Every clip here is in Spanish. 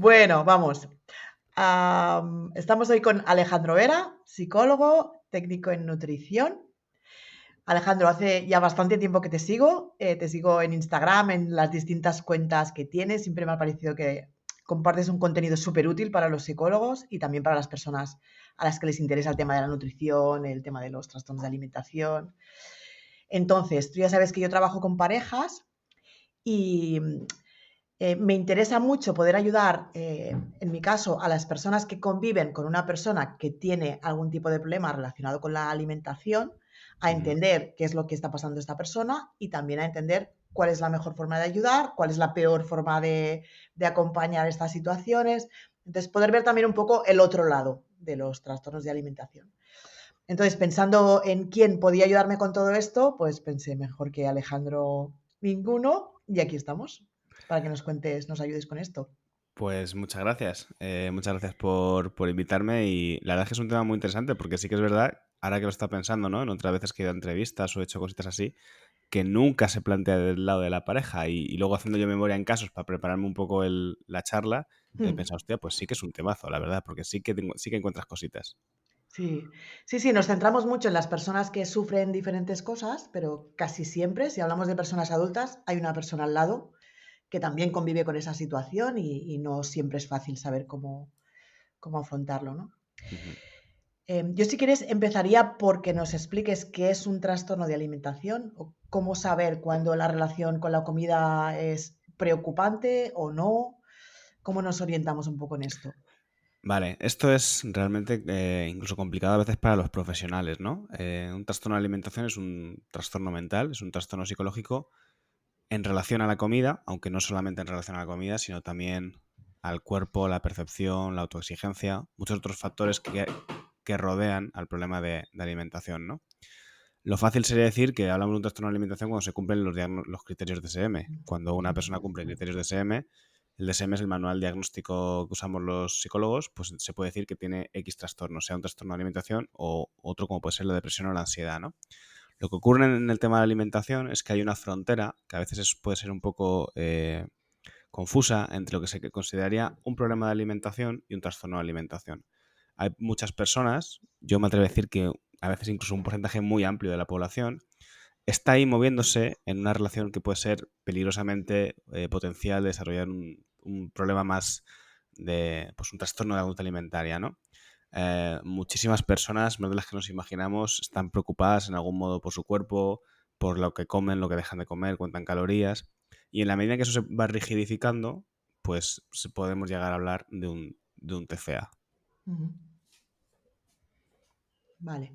Bueno, vamos. Estamos hoy con Alejandro Vera, psicólogo, técnico en nutrición. Alejandro, hace ya bastante tiempo que te sigo en Instagram, en las distintas cuentas que tienes. Siempre me ha parecido que compartes un contenido súper útil para los psicólogos y también para las personas a las que les interesa el tema de la nutrición, el tema de los trastornos de alimentación. Entonces, tú ya sabes que yo trabajo con parejas y me interesa mucho poder ayudar, en mi caso, a las personas que conviven con una persona que tiene algún tipo de problema relacionado con la alimentación, a Ujú. entender qué es lo que está pasando esta persona y también a entender cuál es la mejor forma de ayudar, cuál es la peor forma de acompañar estas situaciones. Entonces, poder ver también un poco el otro lado de los trastornos de alimentación. Entonces, pensando en quién podía ayudarme con todo esto, pues pensé mejor que Alejandro ninguno y aquí estamos para que nos cuentes, nos ayudes con esto. Pues muchas gracias. Muchas gracias por invitarme y la verdad es que es un tema muy interesante porque sí que es verdad, ahora que lo está pensando, ¿no? En otras veces que he ido a entrevistas o he hecho cositas así, que nunca se plantea del lado de la pareja y luego haciendo yo memoria en casos para prepararme un poco la charla, he Hmm. pensado, hostia, pues sí que es un temazo, la verdad, porque sí que encuentras cositas. Sí, sí, sí, nos centramos mucho en las personas que sufren diferentes cosas, pero casi siempre, si hablamos de personas adultas, hay una persona al lado que también convive con esa situación y no siempre es fácil saber cómo afrontarlo, ¿no? Ujú. Yo si quieres empezaría porque nos expliques qué es un trastorno de alimentación o cómo saber cuándo la relación con la comida es preocupante o no, cómo nos orientamos un poco en esto. Vale, esto es realmente incluso complicado a veces para los profesionales, ¿no? Un trastorno de alimentación es un trastorno mental, es un trastorno psicológico en relación a la comida, aunque no solamente en relación a la comida, sino también al cuerpo, la percepción, la autoexigencia, muchos otros factores que rodean al problema de alimentación, ¿no? Lo fácil sería decir que hablamos de un trastorno de alimentación cuando se cumplen los criterios de DSM. Cuando una persona cumple criterios de DSM, el DSM es el manual diagnóstico que usamos los psicólogos, pues se puede decir que tiene X trastorno, sea un trastorno de alimentación o otro como puede ser la depresión o la ansiedad, ¿no? Lo que ocurre en el tema de la alimentación es que hay una frontera que a veces puede ser un poco confusa entre lo que se consideraría un problema de alimentación y un trastorno de alimentación. Hay muchas personas, yo me atrevo a decir que a veces incluso un porcentaje muy amplio de la población, está ahí moviéndose en una relación que puede ser peligrosamente potencial de desarrollar un problema más de pues un trastorno de la conducta alimentaria, ¿no? Muchísimas personas, más de las que nos imaginamos, están preocupadas en algún modo por su cuerpo, por lo que comen, lo que dejan de comer, cuentan calorías. Y en la medida que eso se va rigidificando, pues podemos llegar a hablar de un TCA. Ujú. Vale.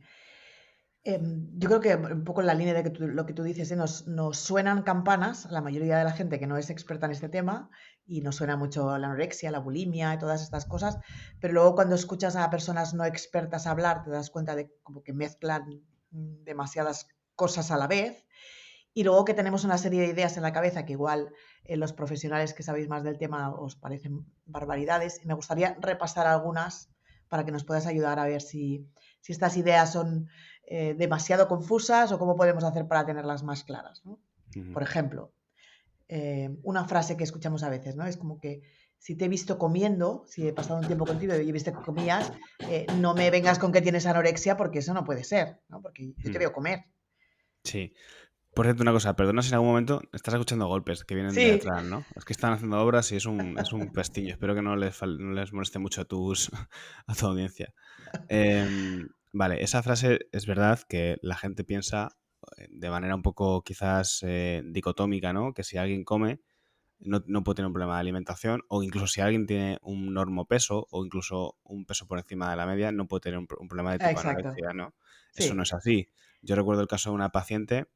Yo creo que un poco en la línea de lo que tú dices, nos suenan campanas a la mayoría de la gente que no es experta en este tema y nos suena mucho la anorexia, la bulimia y todas estas cosas, pero luego cuando escuchas a personas no expertas hablar te das cuenta de como que mezclan demasiadas cosas a la vez y luego que tenemos una serie de ideas en la cabeza que igual los profesionales que sabéis más del tema os parecen barbaridades y me gustaría repasar algunas para que nos puedas ayudar a ver si estas ideas son demasiado confusas o cómo podemos hacer para tenerlas más claras, ¿no? Ujú. Por ejemplo, una frase que escuchamos a veces, ¿no? Es como que si te he visto comiendo, si he pasado un tiempo contigo y he visto que comías, no me vengas con que tienes anorexia porque eso no puede ser, ¿no? Porque yo te Ujú. veo comer. Sí. Por cierto, una cosa, perdona si en algún momento estás escuchando golpes que vienen de Sí, atrás, ¿no? Es que están haciendo obras y es un pestillo. Espero que no les moleste mucho a tu audiencia. Vale, esa frase es verdad que la gente piensa de manera un poco quizás dicotómica, ¿no? Que si alguien come no puede tener un problema de alimentación o incluso si alguien tiene un normopeso o incluso un peso por encima de la media no puede tener un problema de tipo exacto. anorexia, ¿no? Eso no Sí. es así. Yo recuerdo el caso de una paciente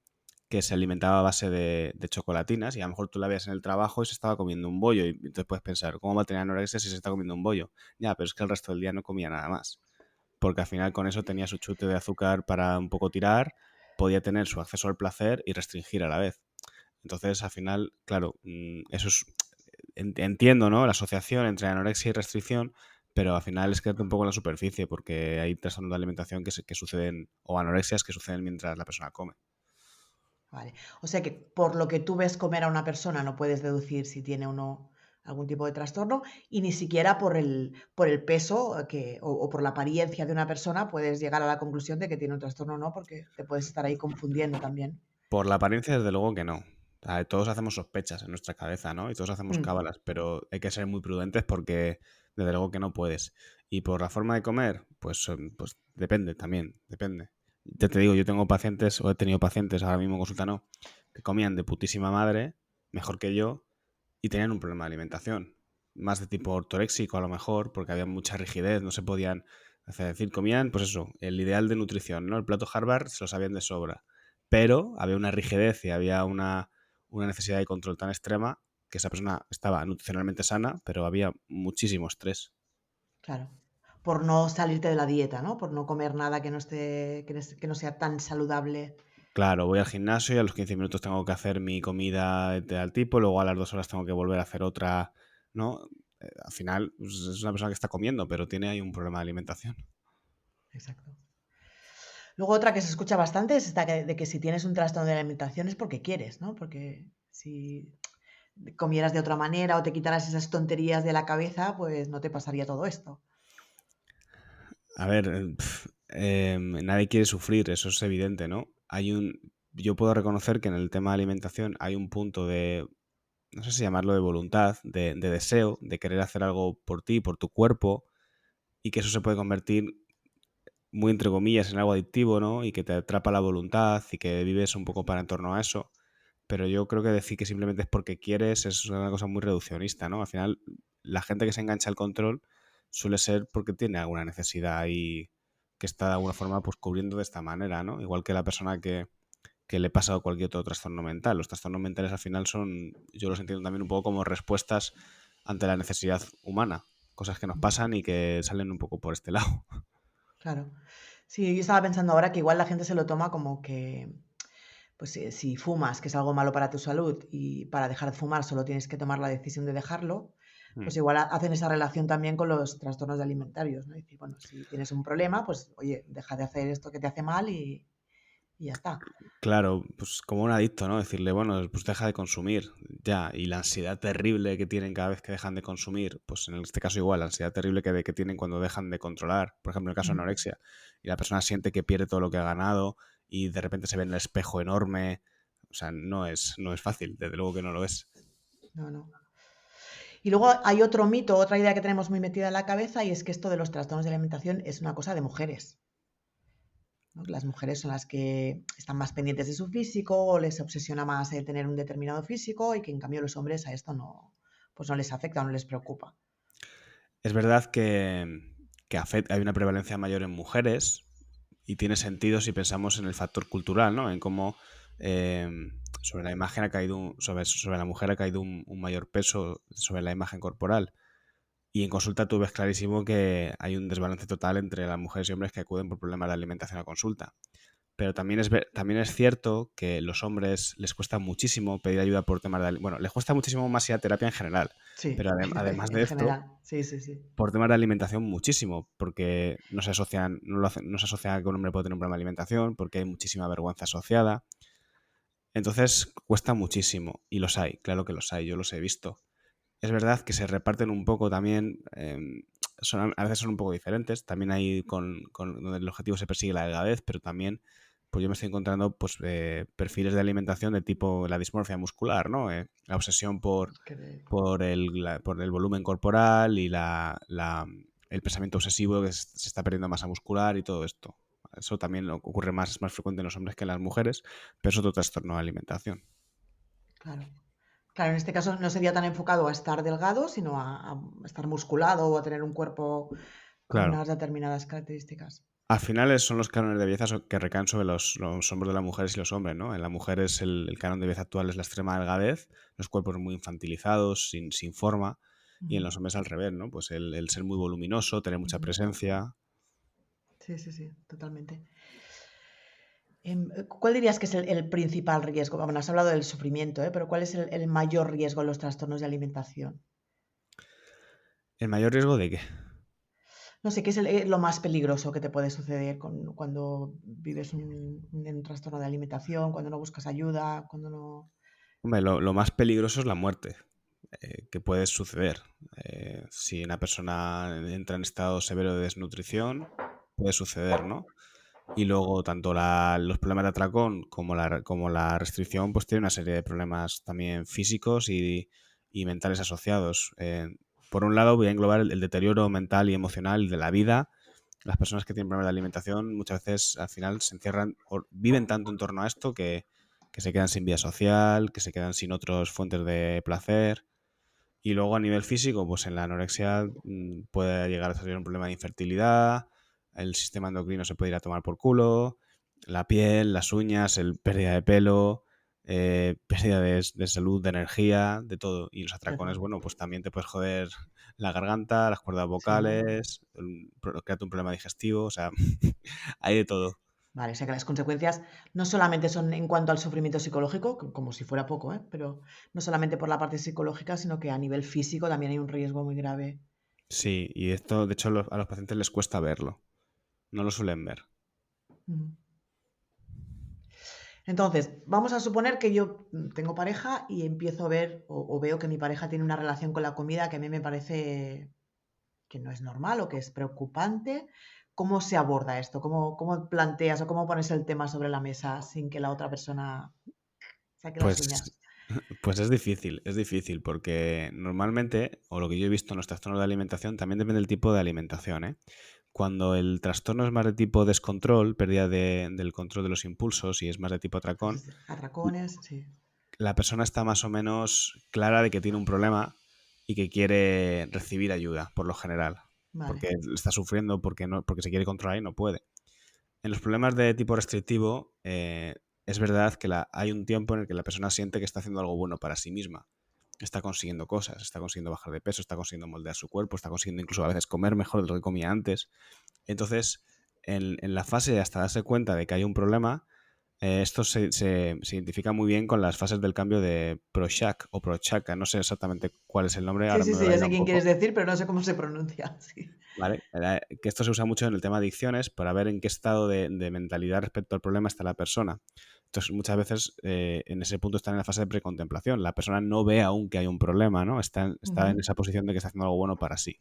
que se alimentaba a base de chocolatinas y a lo mejor tú la veías en el trabajo y se estaba comiendo un bollo y entonces puedes pensar, ¿cómo va a tener anorexia si se está comiendo un bollo? Ya, pero es que el resto del día no comía nada más, porque al final con eso tenía su chute de azúcar para un poco tirar, podía tener su acceso al placer y restringir a la vez. Entonces, al final, claro, eso es, entiendo, ¿no? La asociación entre anorexia y restricción, pero al final es quedarte un poco en la superficie, porque hay trastornos de alimentación que suceden, o anorexias que suceden mientras la persona come. Vale. O sea que por lo que tú ves comer a una persona no puedes deducir si tiene o no. algún tipo de trastorno y ni siquiera por el peso o por la apariencia de una persona puedes llegar a la conclusión de que tiene un trastorno o no, porque te puedes estar ahí confundiendo también. Por la apariencia, desde luego que no. O sea, todos hacemos sospechas en nuestra cabeza, ¿no? Y todos hacemos Mm, cábalas, pero hay que ser muy prudentes porque desde luego que no puedes. Y por la forma de comer, pues depende también, depende. Ya te digo, yo tengo pacientes, o he tenido pacientes, ahora mismo en consulta no, que comían de putísima madre, mejor que yo, y tenían un problema de alimentación. Más de tipo ortoréxico a lo mejor, porque había mucha rigidez, no se podían hacer. Es decir, comían, pues eso, el ideal de nutrición, ¿no? El plato Harvard se lo sabían de sobra. Pero había una rigidez y había una necesidad de control tan extrema que esa persona estaba nutricionalmente sana, pero había muchísimo estrés. claro. Por no salirte de la dieta, ¿no? Por no comer nada que no esté, que no sea tan saludable. Claro, voy al gimnasio y a los 15 minutos tengo que hacer mi comida de tal tipo, luego a las 2 horas tengo que volver a hacer otra, ¿no? Al final pues, es una persona que está comiendo, pero tiene ahí un problema de alimentación. Exacto. Luego otra que se escucha bastante es esta de que si tienes un trastorno de alimentación es porque quieres, ¿no? Porque si comieras de otra manera o te quitaras esas tonterías de la cabeza, pues no te pasaría todo esto. A ver, nadie quiere sufrir, eso es evidente, ¿no? Yo puedo reconocer que en el tema de alimentación hay un punto de, no sé si llamarlo de voluntad, de deseo, de querer hacer algo por ti, por tu cuerpo, y que eso se puede convertir muy entre comillas en algo adictivo, ¿no? Y que te atrapa la voluntad y que vives un poco para en torno a eso. Pero yo creo que decir que simplemente es porque quieres es una cosa muy reduccionista, ¿no? Al final, la gente que se engancha al control suele ser porque tiene alguna necesidad y que está de alguna forma pues cubriendo de esta manera, ¿no? Igual que la persona que le pasa cualquier otro trastorno mental. Los trastornos mentales al final son, yo los entiendo también un poco como respuestas ante la necesidad humana. Cosas que nos pasan y que salen un poco por este lado. Claro. Sí, yo estaba pensando ahora que igual la gente se lo toma como que, pues si fumas, que es algo malo para tu salud, y para dejar de fumar solo tienes que tomar la decisión de dejarlo, Mm. pues igual hacen esa relación también con los trastornos alimentarios, ¿no? Y decir, bueno, si tienes un problema, pues oye, deja de hacer esto que te hace mal y ya está. Claro, pues como un adicto, ¿no? Decirle, bueno, pues deja de consumir, ya. Y la ansiedad terrible que tienen cada vez que dejan de consumir, pues en este caso igual, la ansiedad terrible que tienen cuando dejan de controlar. Por ejemplo, en el caso de Mm, anorexia. Y la persona siente que pierde todo lo que ha ganado y de repente se ve en el espejo enorme. O sea, no es fácil, desde luego que no lo es. no, no. Y luego hay otro mito, otra idea que tenemos muy metida en la cabeza, y es que esto de los trastornos de alimentación es una cosa de mujeres, ¿no? Las mujeres son las que están más pendientes de su físico o les obsesiona más el tener un determinado físico y que en cambio los hombres a esto no, pues no les afecta o no les preocupa. Es verdad que hay una prevalencia mayor en mujeres y tiene sentido si pensamos en el factor cultural, ¿no? En cómo eh, sobre la imagen ha caído sobre la mujer ha caído un mayor peso sobre la imagen corporal. Y en consulta tú ves clarísimo que hay un desbalance total entre las mujeres y hombres que acuden por problemas de alimentación a consulta. Pero también es cierto que los hombres les cuesta muchísimo pedir ayuda por temas de... Bueno, les cuesta muchísimo más ir a terapia en general. Sí, Pero además en de esto, general, sí, sí, sí. por temas de alimentación muchísimo, porque no se asocia que un hombre puede tener un problema de alimentación, porque hay muchísima vergüenza asociada. Entonces cuesta muchísimo, y los hay, claro que los hay, yo los he visto. Es verdad que se reparten un poco también, a veces son un poco diferentes, también hay donde el objetivo se persigue la delgadez, pero también pues yo me estoy encontrando pues, perfiles de alimentación de tipo la dismorfia muscular, ¿no? La obsesión Que- por el volumen corporal y el pensamiento obsesivo que se está perdiendo masa muscular y todo esto. Eso también ocurre es más frecuente en los hombres que en las mujeres, pero es otro trastorno de alimentación. claro. Claro, en este caso no sería tan enfocado a estar delgado, sino a estar musculado o a tener un cuerpo con Claro. unas determinadas características. Al final son los cánones de belleza que recaen sobre los hombros de las mujeres y los hombres, ¿no? En la mujer el canon de belleza actual es la extrema delgadez, los cuerpos muy infantilizados, sin forma, y en Ujú, los hombres al revés, ¿no? Pues el ser muy voluminoso, tener mucha ujú. presencia. Sí, sí, sí, totalmente. ¿Cuál dirías que es el principal riesgo? Bueno, has hablado del sufrimiento, ¿eh? Pero ¿cuál es el mayor riesgo en los trastornos de alimentación? ¿El mayor riesgo de qué? No sé, ¿qué es lo más peligroso que te puede suceder cuando vives un trastorno de alimentación, cuando no buscas ayuda, cuando no... Hombre, lo más peligroso es la muerte. que puede suceder. Si una persona entra en estado severo de desnutrición, puede suceder, ¿no? Y luego tanto los problemas de atracón como la restricción pues tiene una serie de problemas también físicos y mentales asociados. Por un lado voy a englobar el deterioro mental y emocional de la vida. Las personas que tienen problemas de alimentación muchas veces al final se encierran o viven tanto en torno a esto que se quedan sin vida social, que se quedan sin otras fuentes de placer. Y luego a nivel físico, pues en la anorexia puede llegar a ser un problema de infertilidad, el sistema endocrino se puede ir a tomar por culo, la piel, las uñas, pérdida de pelo, pérdida de salud, de energía, de todo. Y los atracones, Claro. bueno, pues también te puedes joder la garganta, las cuerdas Sí. vocales, crearte un problema digestivo, o sea, hay de todo. Vale, o sea que las consecuencias no solamente son en cuanto al sufrimiento psicológico, como si fuera poco, ¿eh? Pero no solamente por la parte psicológica, sino que a nivel físico también hay un riesgo muy grave. Sí, y esto, de hecho, a los pacientes les cuesta verlo, no lo suelen ver. Mm. Entonces, vamos a suponer que yo tengo pareja y empiezo a ver o veo que mi pareja tiene una relación con la comida que a mí me parece que no es normal o que es preocupante. ¿Cómo se aborda esto? ¿Cómo planteas o cómo pones el tema sobre la mesa sin que la otra persona saque las Pues, uñas? pues es difícil porque normalmente, o lo que yo he visto en los trastornos de alimentación, también depende del tipo de alimentación, ¿eh? Cuando el trastorno es más de tipo descontrol, pérdida del control de los impulsos y es más de tipo atracón, Atracones, sí. la persona está más o menos clara de que tiene un problema y que quiere recibir ayuda, por lo general, Vale. porque está sufriendo, porque se quiere controlar y no puede. En los problemas de tipo restrictivo, es verdad que hay un tiempo en el que la persona siente que está haciendo algo bueno para sí misma. Está consiguiendo cosas, está consiguiendo bajar de peso, está consiguiendo moldear su cuerpo, está consiguiendo incluso a veces comer mejor de lo que comía antes. Entonces, en la fase de hasta darse cuenta de que hay un problema, esto se identifica muy bien con las fases del cambio de Prochac o Prochaska. No sé exactamente cuál es el nombre, Sí, ahora sí, me sí, va a ya ir sé un quién poco. quieres decir, pero no sé cómo se pronuncia. Sí. ¿Vale? Que esto se usa mucho en el tema de adicciones para ver en qué estado de mentalidad respecto al problema está la persona. Entonces, muchas veces en ese punto está en la fase de precontemplación. La persona no ve aún que hay un problema, ¿no? Está en Ujú. esa posición de que está haciendo algo bueno para sí.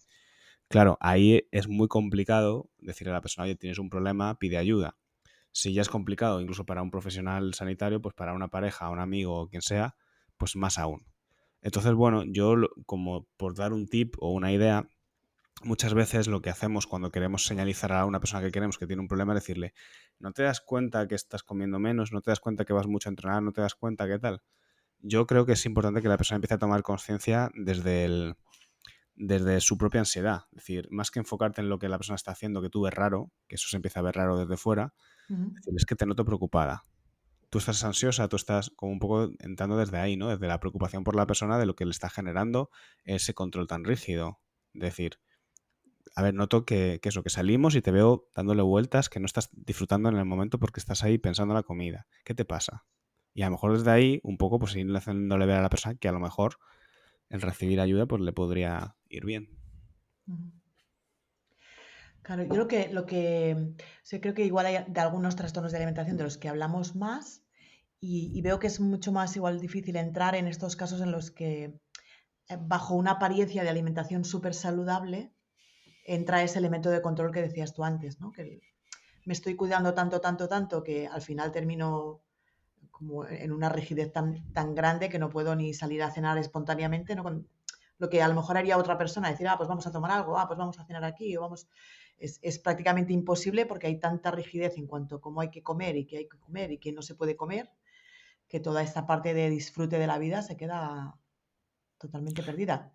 Claro, ahí es muy complicado decirle a la persona, oye, tienes un problema, pide ayuda. Si ya es complicado, incluso para un profesional sanitario, pues para una pareja, un amigo o quien sea, pues más aún. Entonces, bueno, como por dar un tip o una idea, muchas veces lo que hacemos cuando queremos señalizar a una persona que queremos que tiene un problema es decirle, ¿no te das cuenta que estás comiendo menos? ¿No te das cuenta que vas mucho a entrenar? ¿No te das cuenta qué tal? Yo creo que es importante que la persona empiece a tomar conciencia desde su propia ansiedad. Es decir, más que enfocarte en lo que la persona está haciendo, que tú ves raro, que eso se empieza a ver raro desde fuera, Ujú. decir, es que te noto preocupada. Tú estás ansiosa, tú estás como un poco entrando desde ahí, ¿no? Desde la preocupación por la persona de lo que le está generando ese control tan rígido. Es decir, a ver, noto que eso, que salimos y te veo dándole vueltas, que no estás disfrutando en el momento porque estás ahí pensando en la comida. ¿Qué te pasa? Y a lo mejor desde ahí, un poco, pues ir haciéndole ver a la persona que a lo mejor el recibir ayuda pues le podría ir bien. Ujú. Claro, yo creo que igual hay de algunos trastornos de alimentación de los que hablamos más y veo que es mucho más igual difícil entrar en estos casos en los que bajo una apariencia de alimentación súper saludable entra ese elemento de control que decías tú antes, ¿no? Que me estoy cuidando tanto, tanto, tanto que al final termino como en una rigidez tan grande que no puedo ni salir a cenar espontáneamente, ¿no? Lo que a lo mejor haría otra persona, decir, pues vamos a tomar algo, pues vamos a cenar aquí, o vamos... Es prácticamente imposible porque hay tanta rigidez en cuanto a cómo hay que comer y qué hay que comer y qué no se puede comer, que toda esta parte de disfrute de la vida se queda totalmente perdida.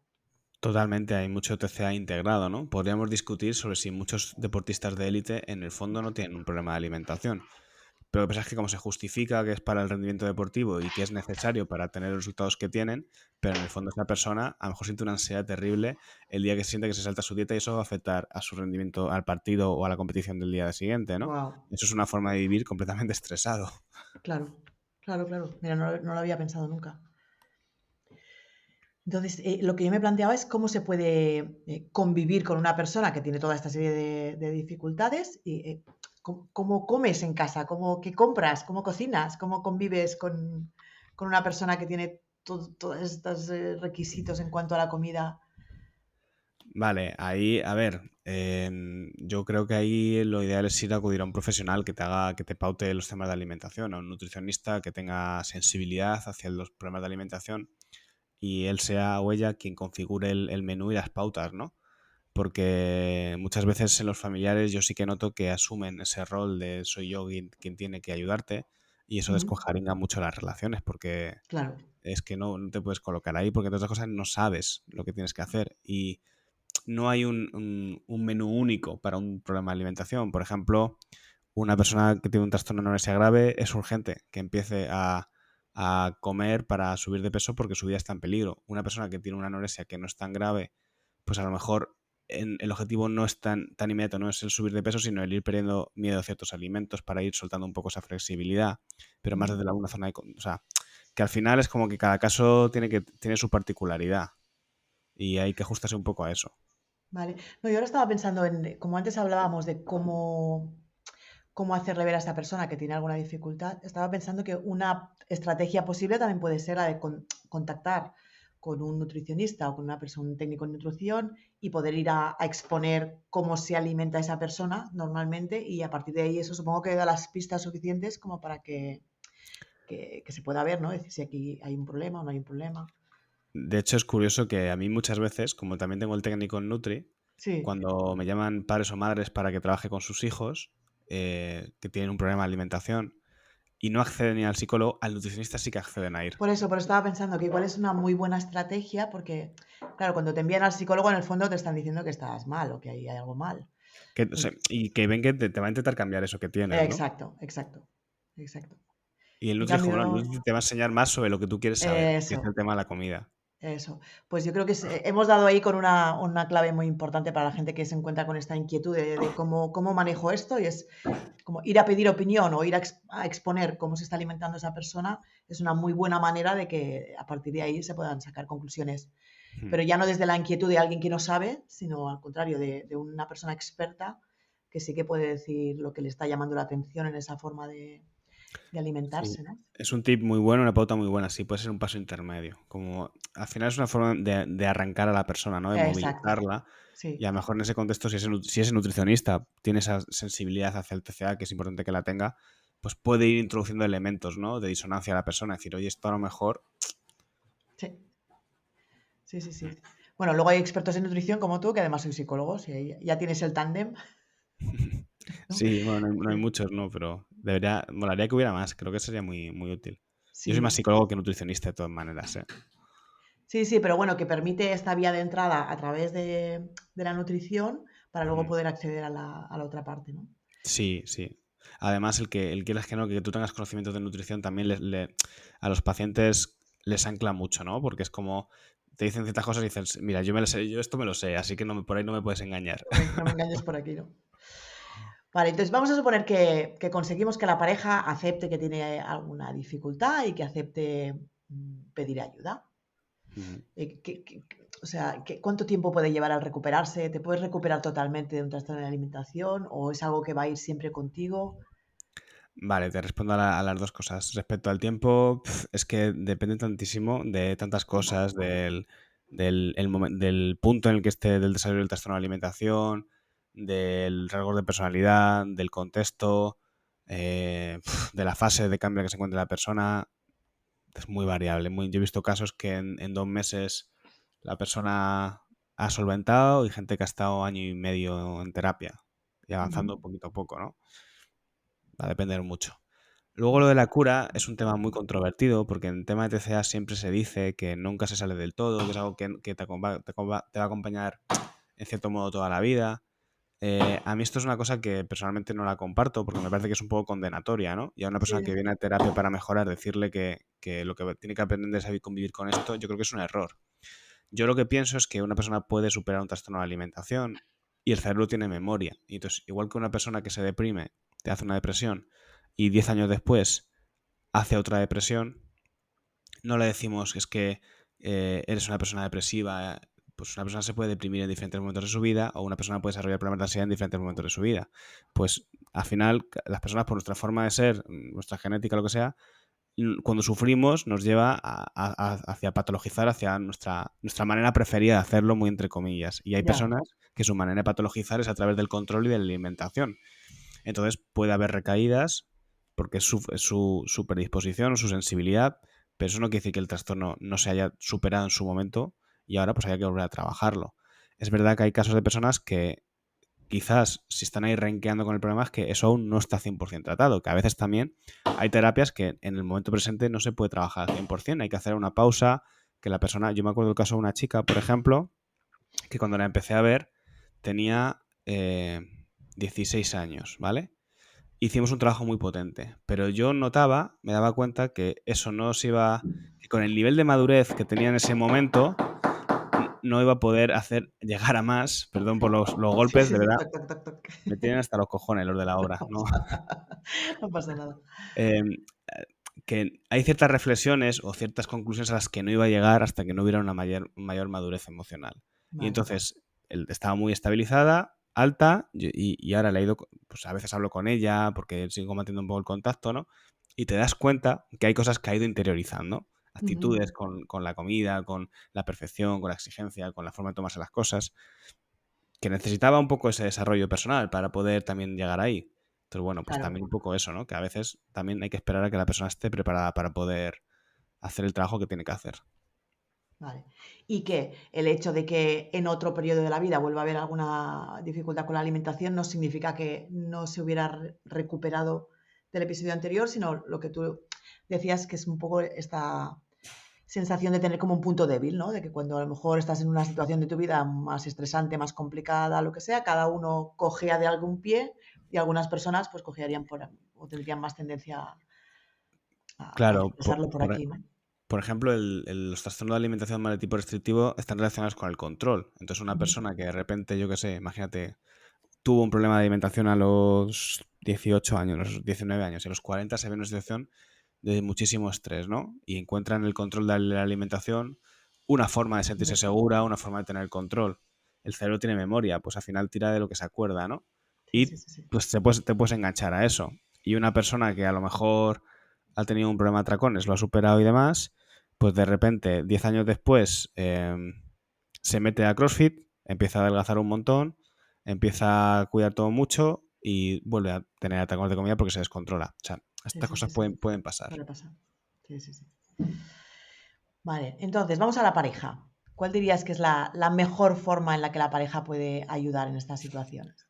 Totalmente, hay mucho TCA integrado, ¿no? Podríamos discutir sobre si muchos deportistas de élite en el fondo no tienen un problema de alimentación. Pero lo que pasa es que como se justifica que es para el rendimiento deportivo y que es necesario para tener los resultados que tienen, pero en el fondo esa persona a lo mejor siente una ansiedad terrible el día que siente que se salta su dieta y eso va a afectar a su rendimiento al partido o a la competición del día siguiente, ¿no? Wow, Eso es una forma de vivir completamente estresado. claro, claro, claro. Mira, no lo había pensado nunca. Entonces, lo que yo me planteaba es cómo se puede convivir con una persona que tiene toda esta serie de dificultades y cómo comes en casa, qué compras, cómo cocinas, cómo convives con una persona que tiene todos estos requisitos en cuanto a la comida? Vale, ahí, a ver, yo creo que ahí lo ideal es ir a acudir a un profesional que te haga, que te paute los temas de alimentación, a un nutricionista que tenga sensibilidad hacia los problemas de alimentación y él sea o ella quien configure el menú y las pautas, ¿no? Porque muchas veces en los familiares yo sí que noto que asumen ese rol de soy yo quien tiene que ayudarte y eso Ujú, descuajaringa mucho las relaciones porque claro. es que no te puedes colocar ahí porque entre otras cosas no sabes lo que tienes que hacer y no hay un menú único para un problema de alimentación. Por ejemplo, una persona que tiene un trastorno de anorexia grave es urgente que empiece a comer para subir de peso porque su vida está en peligro. Una persona que tiene una anorexia que no es tan grave, pues a lo mejor el objetivo no es tan inmediato, no es el subir de peso, sino el ir perdiendo miedo a ciertos alimentos para ir soltando un poco esa flexibilidad, pero más Ujú. desde una zona de... O sea, que al final es como que cada caso tiene su particularidad y hay que ajustarse un poco a eso. Vale. No, yo ahora estaba pensando en, como antes hablábamos de cómo hacerle ver a esta persona que tiene alguna dificultad, estaba pensando que una estrategia posible también puede ser la de contactar con un nutricionista o con una persona, un técnico en nutrición y poder ir a exponer cómo se alimenta esa persona normalmente y a partir de ahí eso supongo que da las pistas suficientes como para que se pueda ver, ¿no? Decir si aquí hay un problema o no hay un problema. De hecho, es curioso que a mí muchas veces, como también tengo el técnico en Nutri, Sí, cuando me llaman padres o madres para que trabaje con sus hijos que tienen un problema de alimentación y no acceden ni al psicólogo, al nutricionista sí que acceden a ir. por eso estaba pensando que igual es una muy buena estrategia porque, claro, cuando te envían al psicólogo en el fondo te están diciendo que estás mal o que hay algo mal. O sea, y que ven que te va a intentar cambiar eso que tienes, ¿no? Exacto, exacto, exacto. Y el En Nutri es como, no, el cambio, Nutri te va a enseñar más sobre lo que tú quieres saber, que es el eso, tema de la comida. eso. Pues yo creo que hemos dado ahí con una clave muy importante para la gente que se encuentra con esta inquietud de cómo manejo esto y es como ir a pedir opinión o ir a exponer cómo se está alimentando esa persona es una muy buena manera de que a partir de ahí se puedan sacar conclusiones. Hmm. Pero ya no desde la inquietud de alguien que no sabe, sino al contrario, de una persona experta que sí que puede decir lo que le está llamando la atención en esa forma de Sí. alimentarse, ¿no? Es un tip muy bueno, una pauta muy buena, sí, puede ser un paso intermedio. Como al final es una forma de arrancar a la persona, ¿no? De Exacto, movilizarla. Y sí. a lo mejor en ese contexto, si ese nutricionista tiene esa sensibilidad hacia el TCA, que es importante que la tenga, pues puede ir introduciendo elementos, ¿no? De disonancia a la persona. Decir, oye, esto a lo mejor. Sí, sí, sí, sí. Bueno, luego hay expertos en nutrición como tú, que además soy psicólogo, y ahí ya tienes el tándem, ¿no? Sí, bueno, no hay Que- muchos, ¿no? Pero molaría que hubiera más. Creo que sería muy, muy útil. Yo soy más sí, psicólogo que nutricionista de todas maneras, ¿eh? sí, sí, pero bueno, que permite esta vía de entrada a través de la nutrición para luego Ujú. poder acceder a la otra parte, ¿no? Sí, sí. Además, el quieras que no, que tú tengas conocimientos de nutrición también a los pacientes les ancla mucho, ¿no? Porque es como te dicen ciertas cosas y dices, mira, yo me lo sé, yo esto me lo sé, así que por ahí no me puedes engañar. No me engañes por aquí, ¿no? Vale, entonces vamos a suponer que conseguimos que la pareja acepte que tiene alguna dificultad y que acepte pedir ayuda. Ujú. O sea, ¿cuánto tiempo puede llevar al recuperarse? ¿Te puedes recuperar totalmente de un trastorno de alimentación o es algo que va a ir siempre contigo? Vale, te respondo a las dos cosas. Respecto al tiempo, es que depende tantísimo de tantas cosas, del punto en el que esté del desarrollo del trastorno de alimentación, del rasgo de personalidad, del contexto, de la fase de cambio en que se encuentra la persona. Es muy variable. Yo he visto casos que en 2 meses la persona ha solventado y gente que ha estado año y medio en terapia y Ujú. avanzando poquito a poco, ¿no? Va a depender mucho. Luego lo de la cura es un tema muy controvertido porque en tema de TCA siempre se dice que nunca se sale del todo, que es algo que te va a acompañar en cierto modo toda la vida. A mí esto es una cosa que personalmente no la comparto porque me parece que es un poco condenatoria, ¿no? Y a una persona Sí, que viene a terapia para mejorar, decirle que lo que tiene que aprender es a convivir con esto, yo creo que es un error. Yo lo que pienso es que una persona puede superar un trastorno de alimentación y el cerebro tiene memoria. Y entonces, igual que una persona que se deprime, te hace una depresión y 10 años después hace otra depresión, no le decimos que es que eres una persona depresiva. Pues una persona se puede deprimir en diferentes momentos de su vida o una persona puede desarrollar problemas de ansiedad en diferentes momentos de su vida. Pues al final, las personas por nuestra forma de ser, nuestra genética, lo que sea, cuando sufrimos nos lleva hacia patologizar, hacia nuestra manera preferida de hacerlo, muy entre comillas. Y hay Ya, personas que su manera de patologizar es a través del control y de la alimentación. Entonces puede haber recaídas porque es su predisposición o su sensibilidad, pero eso no quiere decir que el trastorno no se haya superado en su momento y ahora pues haya que volver a trabajarlo. Es verdad que hay casos de personas que quizás si están ahí renqueando con el problema es que eso aún no está 100% tratado, que a veces también hay terapias que en el momento presente no se puede trabajar al 100%, hay que hacer una pausa, que la persona, yo me acuerdo del caso de una chica, por ejemplo, que cuando la empecé a ver tenía 16 años, ¿vale? Hicimos un trabajo muy potente, pero yo notaba, me daba cuenta que eso no se iba, que con el nivel de madurez que tenía en ese momento, no iba a poder hacer llegar a más, perdón por los sí, golpes, sí, de sí, verdad, toc, toc, toc, toc. me tienen hasta los cojones los de la obra, ¿no? No pasa nada. Em, que hay ciertas reflexiones o ciertas conclusiones a las que no iba a llegar hasta que no hubiera una mayor madurez emocional. Y Vale. entonces él estaba muy estabilizada, alta, y ahora le he ido, pues a veces hablo con ella porque sigo manteniendo un poco el contacto, ¿no? Y te das cuenta que hay cosas que ha ido interiorizando, Ujú. actitudes con la comida, con la perfección, con la exigencia, con la forma de tomarse las cosas, que necesitaba un poco ese desarrollo personal para poder también llegar ahí. Entonces, bueno, pues Claro, también un poco eso, ¿no? Que a veces también hay que esperar a que la persona esté preparada para poder hacer el trabajo que tiene que hacer. vale. Y que el hecho de que en otro periodo de la vida vuelva a haber alguna dificultad con la alimentación no significa que no se hubiera recuperado del episodio anterior, sino lo que tú decías, que es un poco esta sensación de tener como un punto débil, ¿no? De que cuando a lo mejor estás en una situación de tu vida más estresante, más complicada, lo que sea, cada uno cogea de algún pie y algunas personas pues cogearían por, o tendrían más tendencia a Claro, expresarlo por aquí, ¿no? por ejemplo, los trastornos de alimentación mal de tipo restrictivo están relacionados con el control. Entonces, una Ujú. persona que de repente, yo qué sé, imagínate, tuvo un problema de alimentación a los 18 años, a los 19 años, y a los 40 se ve en una situación de muchísimo estrés, ¿no? Y encuentra en el control de la alimentación una forma de sentirse segura, una forma de tener control. El cerebro tiene memoria, pues al final tira de lo que se acuerda, ¿no? Sí, sí, Y sí, sí. pues te puedes enganchar a eso. Y una persona que a lo mejor ha tenido un problema de atracones, lo ha superado y demás, pues de repente, 10 años después, se mete a CrossFit, empieza a adelgazar un montón, empieza a cuidar todo mucho y vuelve a tener atacones de comida porque se descontrola. O sea, Sí, estas sí, sí, cosas sí. pueden pasar. Suele pasar. Sí, sí, sí. Vale, entonces vamos a la pareja. ¿Cuál dirías que es la mejor forma en la que la pareja puede ayudar en estas situaciones?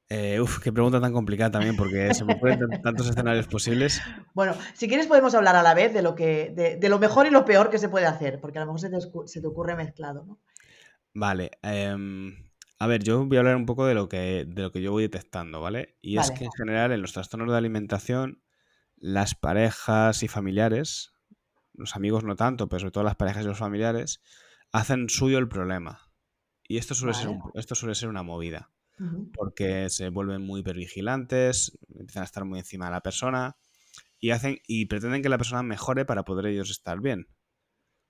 Qué pregunta tan complicada también, porque se me ocurren tantos escenarios posibles. Bueno, si quieres podemos hablar a la vez de lo que, de lo mejor y lo peor que se puede hacer, porque a lo mejor se te ocurre mezclado, ¿no? Vale. A ver, yo voy a hablar un poco de lo que yo voy detectando, ¿vale? Y es Vale. que en general en los trastornos de alimentación, las parejas y familiares, los amigos no tanto, pero sobre todo las parejas y los familiares, hacen suyo el problema. Y Vale. esto suele ser una movida, Ujú. porque se vuelven muy hipervigilantes, empiezan a estar muy encima de la persona y pretenden que la persona mejore para poder ellos estar bien.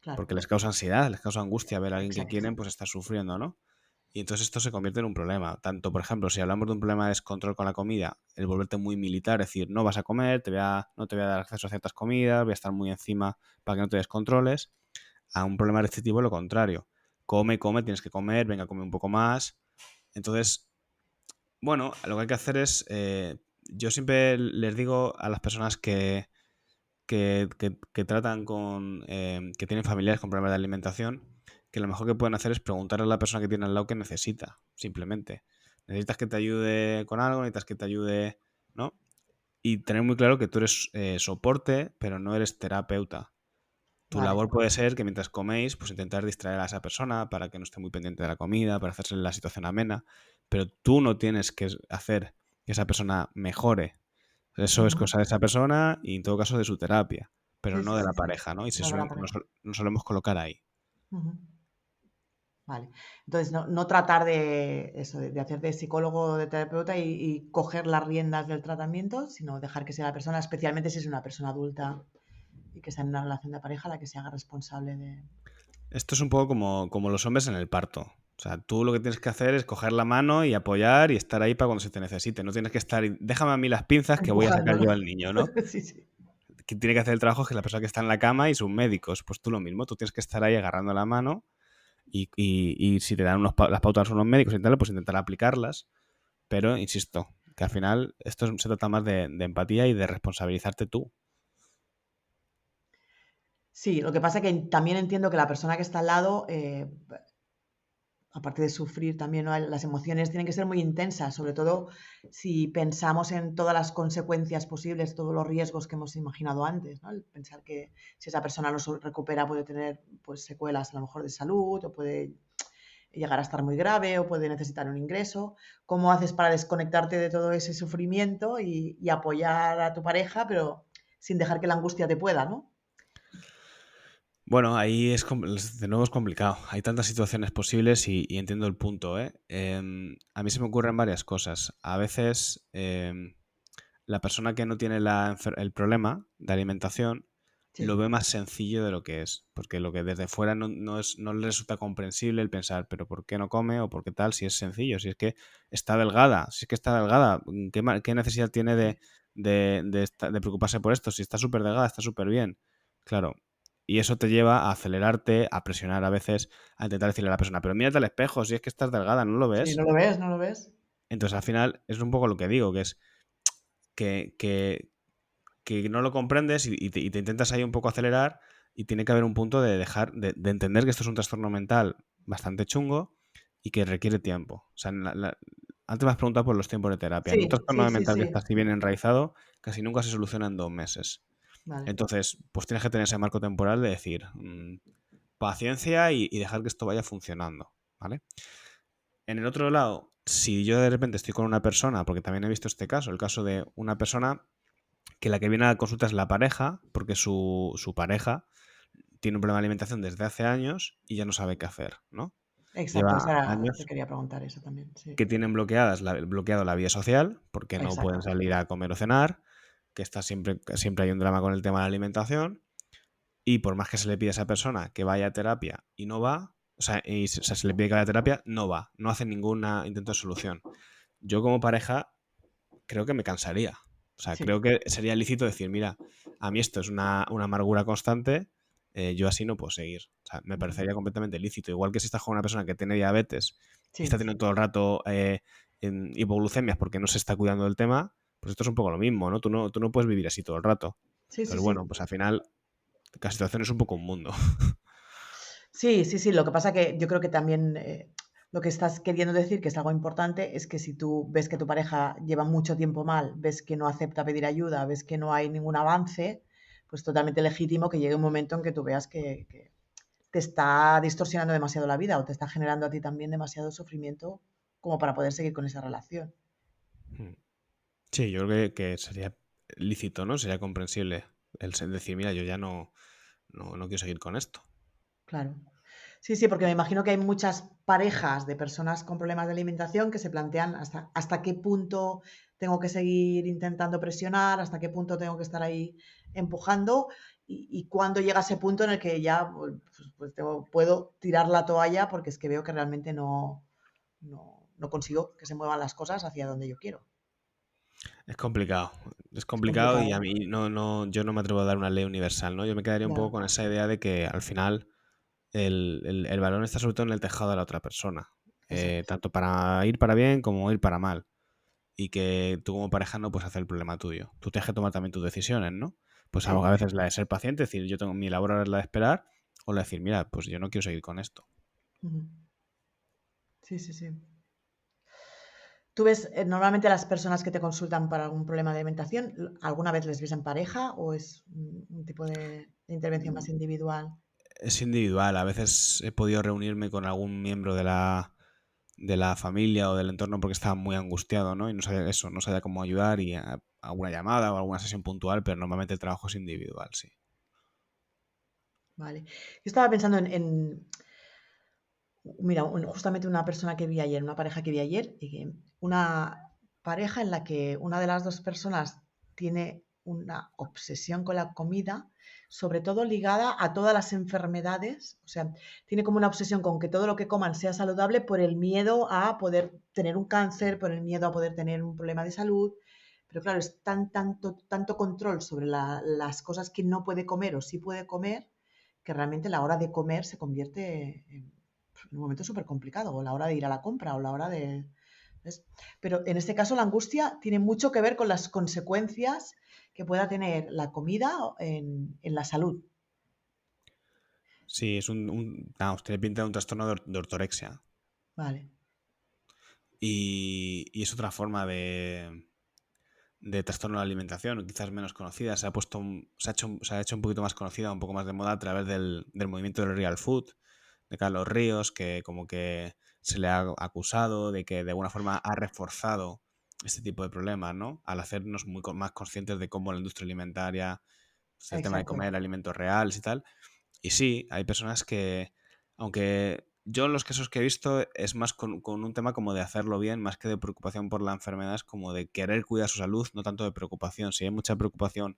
Claro, Porque les causa ansiedad, les causa angustia ver a alguien que exacto. quieren pues estar sufriendo, ¿no? Y entonces esto se convierte en un problema. Tanto, por ejemplo, si hablamos de un problema de descontrol con la comida, el volverte muy militar, es decir, no vas a comer, no te voy a dar acceso a ciertas comidas, voy a estar muy encima para que no te descontroles, a un problema restrictivo lo contrario. Come, come, tienes que comer, venga, come un poco más. Entonces, bueno, lo que hay que hacer es, yo siempre les digo a las personas que tratan que tienen familiares con problemas de alimentación, que lo mejor que pueden hacer es preguntarle a la persona que tiene al lado qué necesita, simplemente. ¿Necesitas que te ayude con algo? ¿Necesitas que te ayude? ¿No? Y tener muy claro que tú eres soporte, pero no eres terapeuta. Tu Vale. labor puede ser que mientras coméis, pues intentar distraer a esa persona para que no esté muy pendiente de la comida, para hacerse la situación amena, pero tú no tienes que hacer que esa persona mejore. Eso es Ujú. cosa de esa persona y en todo caso de su terapia, pero Sí, no sí, de sí, la sí. pareja, ¿no? Y No de la pareja. nos solemos colocar ahí. Ujú. Vale. Entonces, no tratar de eso, de hacer de psicólogo o de terapeuta y coger las riendas del tratamiento, sino dejar que sea la persona, especialmente si es una persona adulta y que está en una relación de pareja, la que se haga responsable de. Esto es un poco como los hombres en el parto. O sea, tú lo que tienes que hacer es coger la mano y apoyar y estar ahí para cuando se te necesite. No tienes que estar, déjame a mí las pinzas que voy a sacar Empujando, ¿no? yo al niño, ¿no? Sí, sí. quien tiene que hacer el trabajo es que la persona que está en la cama y sus médicos. Pues tú lo mismo, tú tienes que estar ahí agarrando la mano y si te dan las pautas unos médicos y tal, pues intentar aplicarlas. Pero, insisto, que al final esto se trata más de empatía y de responsabilizarte tú. Sí, lo que pasa es que también entiendo que la persona que está al lado, aparte de sufrir también, ¿no? Las emociones tienen que ser muy intensas, sobre todo si pensamos en todas las consecuencias posibles, todos los riesgos que hemos imaginado antes, ¿no? El pensar que si esa persona no se recupera puede tener pues, secuelas a lo mejor de salud o puede llegar a estar muy grave o puede necesitar un ingreso. ¿Cómo haces para desconectarte de todo ese sufrimiento y apoyar a tu pareja, pero sin dejar que la angustia te pueda, ¿no? Bueno, ahí de nuevo es complicado. Hay tantas situaciones posibles y entiendo el punto, ¿eh? A mí se me ocurren varias cosas. A veces la persona que no tiene el problema de alimentación lo Sí, ve más sencillo de lo que es, porque lo que desde fuera no le resulta comprensible el pensar, pero ¿por qué no come o por qué tal? Si es sencillo, si es que está delgada, si es que está delgada, ¿qué necesidad tiene sí, de preocuparse por esto? Si está súper delgada, está súper bien. Claro. Y eso te lleva a acelerarte, a presionar a veces, a intentar decirle a la persona, pero mírate al espejo, si es que estás delgada, ¿no lo sí, ves? ¿no lo ves? ¿No lo ves? Entonces al final es un poco lo que digo, que es que, que, que no lo comprendes y te intentas ahí un poco acelerar y tiene que haber un punto de dejar de entender que esto es un trastorno mental bastante chungo y que requiere tiempo. O sea, antes me has preguntado por los tiempos de terapia. En un Sí, sí, trastorno sí, mental que está sí. así bien enraizado, casi nunca se soluciona en 2 meses. Vale. Entonces, pues tienes que tener ese marco temporal de decir, paciencia y dejar que esto vaya funcionando, ¿vale? En el otro lado, si yo de repente estoy con una persona, porque también he visto este caso, el caso de una persona que la que viene a la consulta es la pareja, porque su pareja tiene un problema de alimentación desde hace años y ya no sabe qué hacer, ¿no? Exacto, Lleva esa te años quería preguntar eso también, sí. que tienen bloqueado la vida social, porque no pueden Exacto. salir a comer o cenar, que siempre hay un drama con el tema de la alimentación, y por más que se le pida a esa persona que vaya a terapia y no va, o sea, se le pide que vaya a terapia, no va, no hace ningún intento de solución. Yo como pareja creo que me cansaría. O sea, Sí. creo que sería lícito decir, mira, a mí esto es una amargura constante, yo así no puedo seguir. O sea, me Ujú. parecería completamente lícito. Igual que si estás con una persona que tiene diabetes y está Sí. teniendo todo el rato en hipoglucemias porque no se está cuidando del tema, pues esto es un poco lo mismo, ¿no? Tú no puedes vivir así todo el rato. Sí, sí, Entonces, sí. bueno, pues al final cada situación es un poco un mundo. Sí, sí, sí. Lo que pasa que yo creo que también lo que estás queriendo decir, que es algo importante, es que si tú ves que tu pareja lleva mucho tiempo mal, ves que no acepta pedir ayuda, ves que no hay ningún avance, pues totalmente legítimo que llegue un momento en que tú veas que te está distorsionando demasiado la vida o te está generando a ti también demasiado sufrimiento como para poder seguir con esa relación. Sí, yo creo que sería lícito, ¿no? Sería comprensible decir, mira, yo ya no quiero seguir con esto. Claro. Sí, sí, porque me imagino que hay muchas parejas de personas con problemas de alimentación que se plantean hasta qué punto tengo que seguir intentando presionar, hasta qué punto tengo que estar ahí empujando y cuándo llega ese punto en el que ya pues puedo tirar la toalla porque es que veo que realmente no consigo que se muevan las cosas hacia donde yo quiero. Es Es complicado y a complicado. mí yo no me atrevo a dar una ley universal, ¿no? Yo me quedaría un poco Ya, con esa idea de que al final el balón está sobre todo en el tejado de la otra persona, exacto. tanto para ir para bien como ir para mal, y que tú como pareja no puedes hacer el problema tuyo. Tú tienes que tomar también tus decisiones, ¿no? Pues Sí. a veces la de ser paciente, decir, yo tengo mi labor ahora es la de esperar, o la de decir, mira, pues yo no quiero seguir con esto. Ujú. Sí, sí, sí. ¿Tú ves normalmente las personas que te consultan para algún problema de alimentación, alguna vez les ves en pareja o es un tipo de intervención más individual? Es individual. A veces he podido reunirme con algún miembro de la familia o del entorno porque estaba muy angustiado, ¿no? Y no sabía eso, no sabía cómo ayudar y alguna llamada o alguna sesión puntual, pero normalmente el trabajo es individual, sí. Vale. Yo estaba pensando mira, justamente una persona que vi ayer, una pareja que vi ayer, una pareja en la que una de las dos personas tiene una obsesión con la comida, sobre todo ligada a todas las enfermedades, o sea, tiene como una obsesión con que todo lo que coman sea saludable por el miedo a poder tener un cáncer, por el miedo a poder tener un problema de salud, pero claro, es tanto control sobre las cosas que no puede comer o sí puede comer, que realmente la hora de comer se convierte en un momento súper complicado, o la hora de ir a la compra, o la hora de... ¿ves? Pero en este caso la angustia tiene mucho que ver con las consecuencias que pueda tener la comida en la salud. Sí, vamos, tiene pinta de un trastorno de ortorexia. Vale, Y es otra forma de trastorno de la alimentación, quizás menos conocida. Se ha hecho un poquito más conocida, un poco más de moda a través del movimiento del real food, de Carlos Ríos, que como que se le ha acusado de que de alguna forma ha reforzado este tipo de problemas, ¿no? Al hacernos más conscientes de cómo la industria alimentaria, pues, el tema de exacto. comer alimentos reales y tal. Y sí, hay personas que, aunque yo en los casos que he visto es más con un tema como de hacerlo bien, más que de preocupación por la enfermedad, es como de querer cuidar su salud, no tanto de preocupación. Si hay mucha preocupación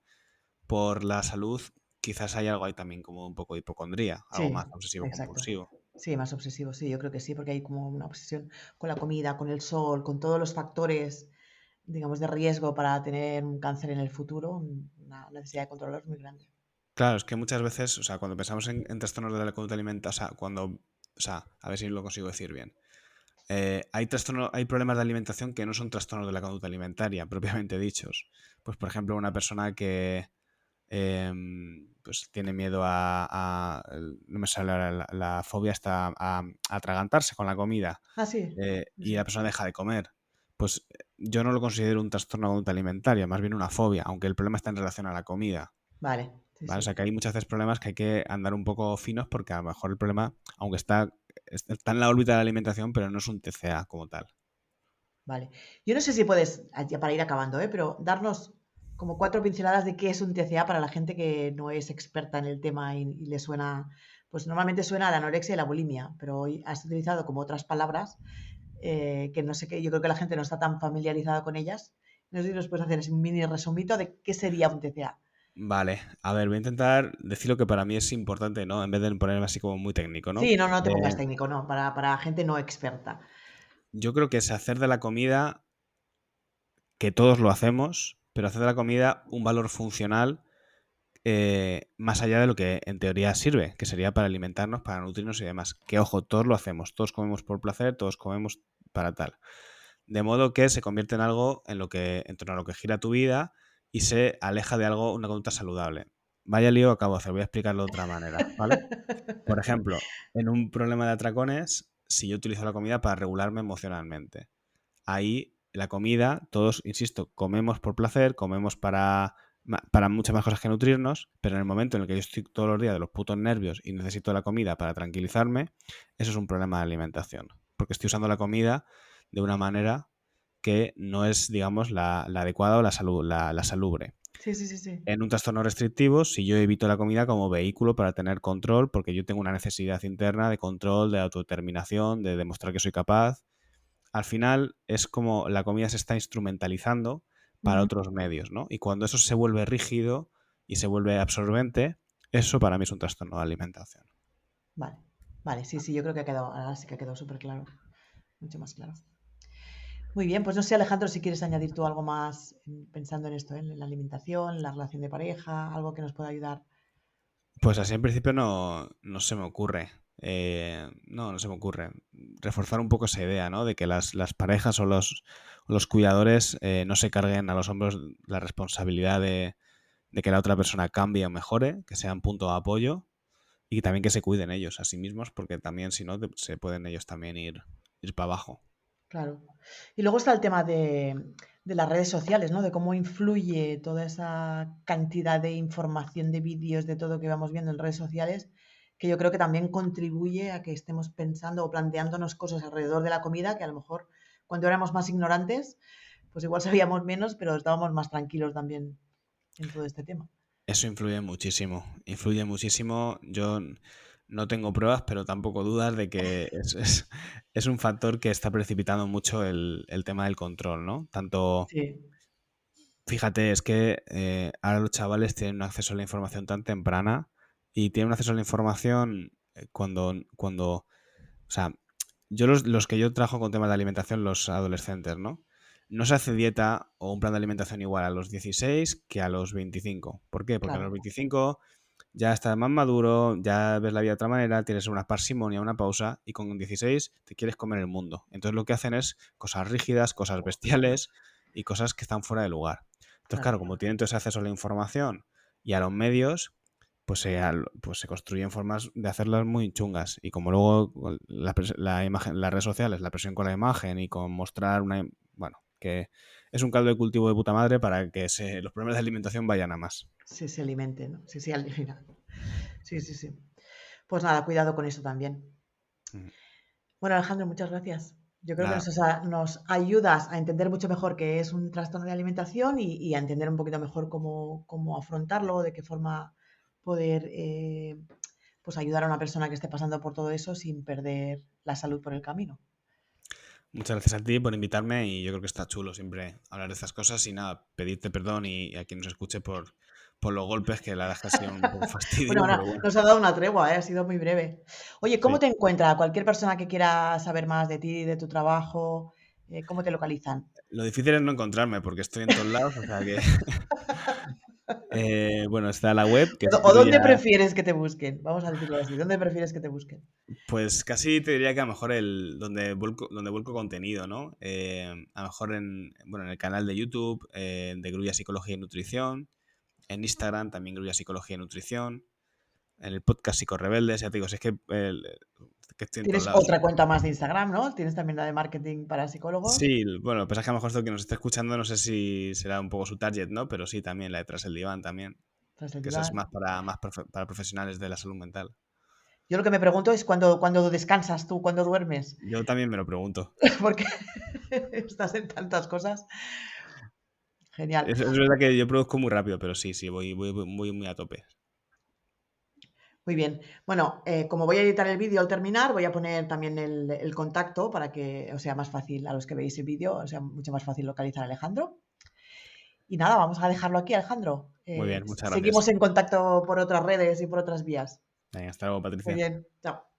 por la salud, quizás hay algo ahí también como un poco de hipocondría, algo Sí, más obsesivo exacto. compulsivo. Sí, más obsesivo, sí, yo creo que sí, porque hay como una obsesión con la comida, con el sol, con todos los factores, digamos, de riesgo para tener un cáncer en el futuro, una necesidad de controlarlos muy grande. Claro, es que muchas veces, o sea, cuando pensamos en trastornos de la conducta alimentaria, o sea, a ver si lo consigo decir bien. Hay problemas de alimentación que no son trastornos de la conducta alimentaria, propiamente dichos. Pues, por ejemplo, una persona que pues tiene miedo no me sale ahora la fobia está a atragantarse con la comida, Ah, sí, sí, y la sí. persona deja de comer. Pues yo no lo considero un trastorno de conducta alimentaria, más bien una fobia, aunque el problema está en relación a la comida. Vale, sí, ¿Vale? O sí, sea que hay muchas veces problemas que hay que andar un poco finos porque a lo mejor el problema, aunque está en la órbita de la alimentación, pero no es un TCA como tal. vale. Yo no sé si puedes, ya para ir acabando, pero darnos como cuatro pinceladas de qué es un TCA para la gente que no es experta en el tema y le suena, pues normalmente suena a la anorexia y la bulimia, pero hoy has utilizado como otras palabras que no sé qué, yo creo que la gente no está tan familiarizada con ellas. No sé si nos puedes hacer así un mini resumito de qué sería un TCA. Vale, a ver, voy a intentar decir lo que para mí es importante, ¿no? En vez de ponerme así como muy técnico, Sí, ¿no? no, no te pongas Eh, técnico, no, para gente no experta. yo creo que es hacer de la comida, que todos lo hacemos, pero hacer de la comida un valor funcional más allá de lo que en teoría sirve, que sería para alimentarnos, para nutrirnos y demás. Que ojo, todos lo hacemos, todos comemos por placer, todos comemos para tal. De modo que se convierte en algo en torno a lo que gira tu vida y se aleja de algo, una conducta saludable. Vaya lío acabo de hacer, voy a explicarlo de otra manera, ¿vale? Por ejemplo, en un problema de atracones, si yo utilizo la comida para regularme emocionalmente, ahí la comida, todos, insisto, comemos por placer, comemos para muchas más cosas que nutrirnos, pero en el momento en el que yo estoy todos los días de los putos nervios y necesito la comida para tranquilizarme, eso es un problema de alimentación, porque estoy usando la comida de una manera que no es, digamos, la adecuada o la salubre. Sí, sí, sí, sí. En un trastorno restrictivo, si yo evito la comida como vehículo para tener control, porque yo tengo una necesidad interna de control, de autodeterminación, de demostrar que soy capaz, al final es como la comida se está instrumentalizando para Ujú. otros medios, ¿no? Y cuando eso se vuelve rígido y se vuelve absorbente, eso para mí es un trastorno de alimentación. Vale, vale, sí, sí, yo creo que ha quedado, ahora sí que ha quedado súper claro, mucho más claro. Muy bien, pues no sé, Alejandro, si quieres añadir tú algo más pensando en esto, en la alimentación, en la relación de pareja, algo que nos pueda ayudar. Pues así en principio no se me ocurre. No se me ocurre. Reforzar un poco esa idea, ¿no? De que las parejas o los cuidadores no se carguen a los hombros la responsabilidad de que la otra persona cambie o mejore, que sean punto de apoyo y también que se cuiden ellos a sí mismos, porque también si no se pueden ellos también ir para abajo. Claro. Y luego está el tema de las redes sociales, ¿no? De cómo influye toda esa cantidad de información, de vídeos, de todo que vamos viendo en redes sociales, que yo creo que también contribuye a que estemos pensando o planteándonos cosas alrededor de la comida que a lo mejor cuando éramos más ignorantes, pues igual sabíamos menos, pero estábamos más tranquilos también en todo este tema. Eso influye muchísimo, influye muchísimo. Yo no tengo pruebas, pero tampoco dudas de que es un factor que está precipitando mucho el tema del control, ¿no? Tanto, Sí. fíjate, es que ahora los chavales tienen un acceso a la información tan temprana y tienen un acceso a la información o sea, los que yo trabajo con temas de alimentación, los adolescentes, ¿no? no se hace dieta o un plan de alimentación igual a los 16 que a los 25. ¿Por qué? Porque a los Claro, 25 ya estás más maduro, ya ves la vida de otra manera, tienes una parsimonia, una pausa, y con 16 te quieres comer el mundo. Entonces lo que hacen es cosas rígidas, cosas bestiales y cosas que están fuera de lugar. Entonces, claro. claro, como tienen todo ese acceso a la información y a los medios, pues se construyen formas de hacerlas muy chungas. Y como luego la imagen, las redes sociales, la presión con la imagen y con mostrar una... Bueno, que es un caldo de cultivo de puta madre para que los problemas de alimentación vayan a más. Sí, se alimente, ¿no? Sí, sí, al final. Sí, sí, sí. Pues nada, cuidado con eso también. Mm. Bueno, Alejandro, muchas gracias. Yo creo que Nada, nos ayudas a entender mucho mejor qué es un trastorno de alimentación y a entender un poquito mejor cómo afrontarlo, de qué forma poder pues ayudar a una persona que esté pasando por todo eso sin perder la salud por el camino. muchas gracias a ti por invitarme y yo creo que está chulo siempre hablar de estas cosas y nada, pedirte perdón y a quien nos escuche por los golpes, que la verdad es que ha sido un poco Bueno, fastidio, ahora pero bueno, nos ha dado una tregua, ¿eh? Ha sido muy breve. Oye, ¿cómo sí. te encuentra cualquier persona que quiera saber más de ti, de tu trabajo? ¿Cómo te localizan? Lo difícil es no encontrarme porque estoy en todos lados, o sea que, bueno, está la web, que si ¿O tú ya, dónde prefieres que te busquen? Vamos a decirlo así. ¿Dónde prefieres que te busquen? pues casi te diría que a lo mejor donde vuelco contenido, ¿no? A lo mejor bueno, en el canal de YouTube de Grulla Psicología y Nutrición, en Instagram también Grulla Psicología y Nutrición, en el podcast Psicorrebeldes, ya te digo, si es que estoy en todos Tienes lados. otra cuenta más de Instagram, ¿no? Tienes también la de marketing para psicólogos. Sí, bueno, pues es que a lo mejor esto que nos está escuchando no sé si será un poco su target, ¿no? Pero sí, también la de Tras el Diván también, Tras el que esa es diván. más para profesionales de la salud mental. Yo lo que me pregunto es cuándo descansas tú, cuándo duermes, Yo también me lo pregunto. porque estás en tantas cosas. Genial. Es verdad que yo produzco muy rápido, pero sí, sí, voy muy a tope. Muy bien. Bueno, como voy a editar el vídeo al terminar, voy a poner también el contacto para que os sea más fácil a los que veis el vídeo, o sea mucho más fácil localizar a Alejandro. Y nada, vamos a dejarlo aquí, Alejandro. Muy bien, muchas Seguimos gracias. en contacto por otras redes y por otras vías. Venga, hasta luego, Muy Patricia. bien. Chao.